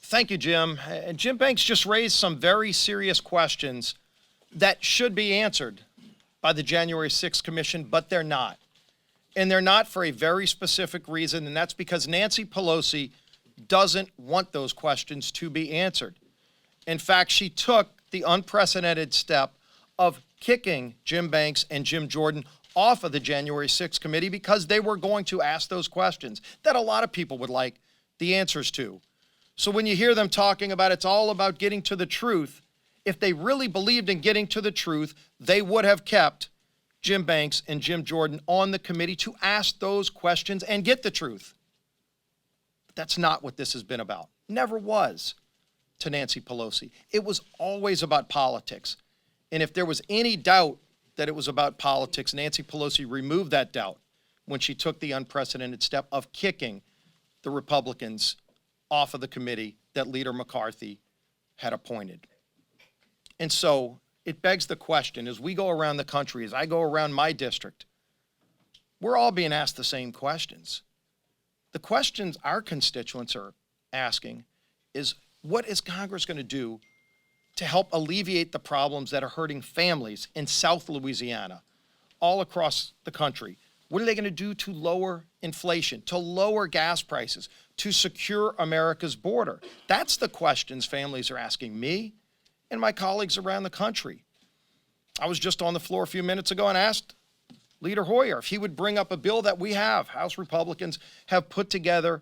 Thank you, Jim. Jim Banks just raised some very serious questions that should be answered by the January 6th Commission, but they're not. And they're not for a very specific reason, and that's because Nancy Pelosi doesn't want those questions to be answered. In fact, she took the unprecedented step of kicking Jim Banks and Jim Jordan off of the January 6th committee because they were going to ask those questions that a lot of people would like the answers to. So when you hear them talking about it's all about getting to the truth, if they really believed in getting to the truth, they would have kept Jim Banks and Jim Jordan on the committee to ask those questions and get the truth. But that's not what this has been about. Never was to Nancy Pelosi. It was always about politics. And if there was any doubt that it was about politics, Nancy Pelosi removed that doubt when she took the unprecedented step of kicking the Republicans off of the committee that Leader McCarthy had appointed. And so it begs the question, as we go around the country, as I go around my district, we're all being asked the same questions. The questions our constituents are asking is, what is Congress going to do to help alleviate the problems that are hurting families in South Louisiana, all across the country? What are they going to do to lower inflation, to lower gas prices, to secure America's border? That's the questions families are asking me and my colleagues around the country. I was just on the floor a few minutes ago and asked Leader Hoyer if he would bring up a bill that we have. House Republicans have put together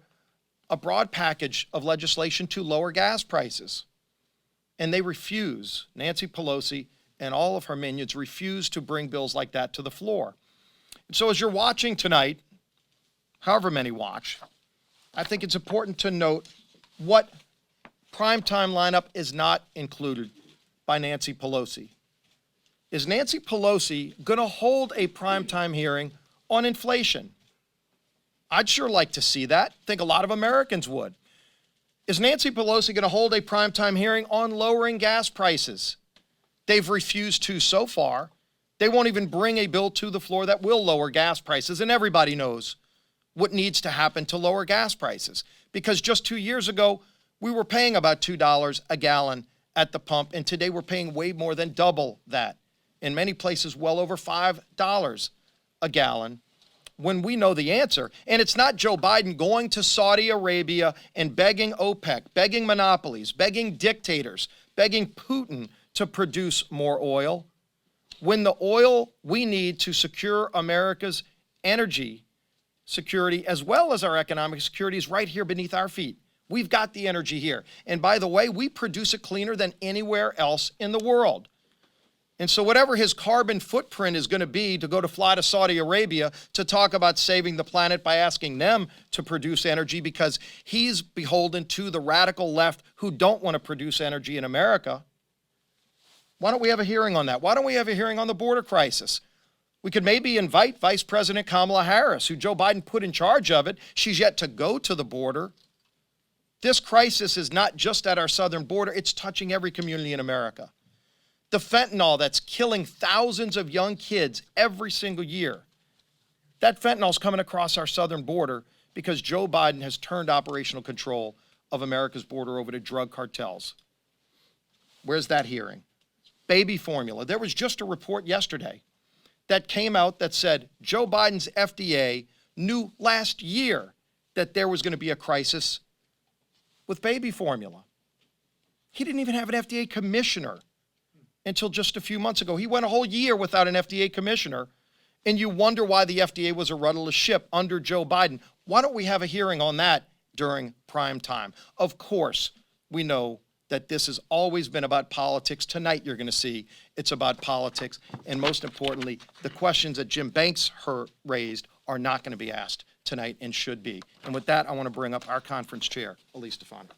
a broad package of legislation to lower gas prices. And they refuse, Nancy Pelosi and all of her minions refuse to bring bills like that to the floor. And so as you're watching tonight, however many watch, I think it's important to note what primetime lineup is not included by Nancy Pelosi. Is Nancy Pelosi going to hold a primetime hearing on inflation? I'd sure like to see that. I think a lot of Americans would. Is Nancy Pelosi going to hold a primetime hearing on lowering gas prices? They've refused to so far. They won't even bring a bill to the floor that will lower gas prices, and everybody knows what needs to happen to lower gas prices. Because just 2 years ago, we were paying about $2 a gallon at the pump, and today we're paying way more than double that. In many places, well over $5 a gallon, when we know the answer. And it's not Joe Biden going to Saudi Arabia and begging OPEC, begging monopolies, begging dictators, begging Putin to produce more oil, when the oil we need to secure America's energy security as well as our economic security is right here beneath our feet. We've got the energy here. And by the way, we produce it cleaner than anywhere else in the world. And so whatever his carbon footprint is going to be to go to fly to Saudi Arabia to talk about saving the planet by asking them to produce energy because he's beholden to the radical left who don't want to produce energy in America, why don't we have a hearing on that? Why don't we have a hearing on the border crisis? We could maybe invite Vice President Kamala Harris, who Joe Biden put in charge of it. She's yet to go to the border. This crisis is not just at our southern border. It's touching every community in America. The fentanyl that's killing thousands of young kids every single year, that fentanyl's coming across our southern border because Joe Biden has turned operational control of America's border over to drug cartels. Where's that hearing? Baby formula. There was just a report yesterday that came out that said Joe Biden's FDA knew last year that there was going to be a crisis with baby formula. He didn't even have an FDA commissioner until just a few months ago. He went a whole year without an FDA commissioner, and you wonder why the FDA was a rudderless ship under Joe Biden. Why don't we have a hearing on that during prime time? Of course, we know that this has always been about politics. Tonight, you're going to see it's about politics. And most importantly, the questions that Jim Banks raised are not going to be asked tonight and should be. And with that, I want to bring up our conference chair, Elise Stefanik.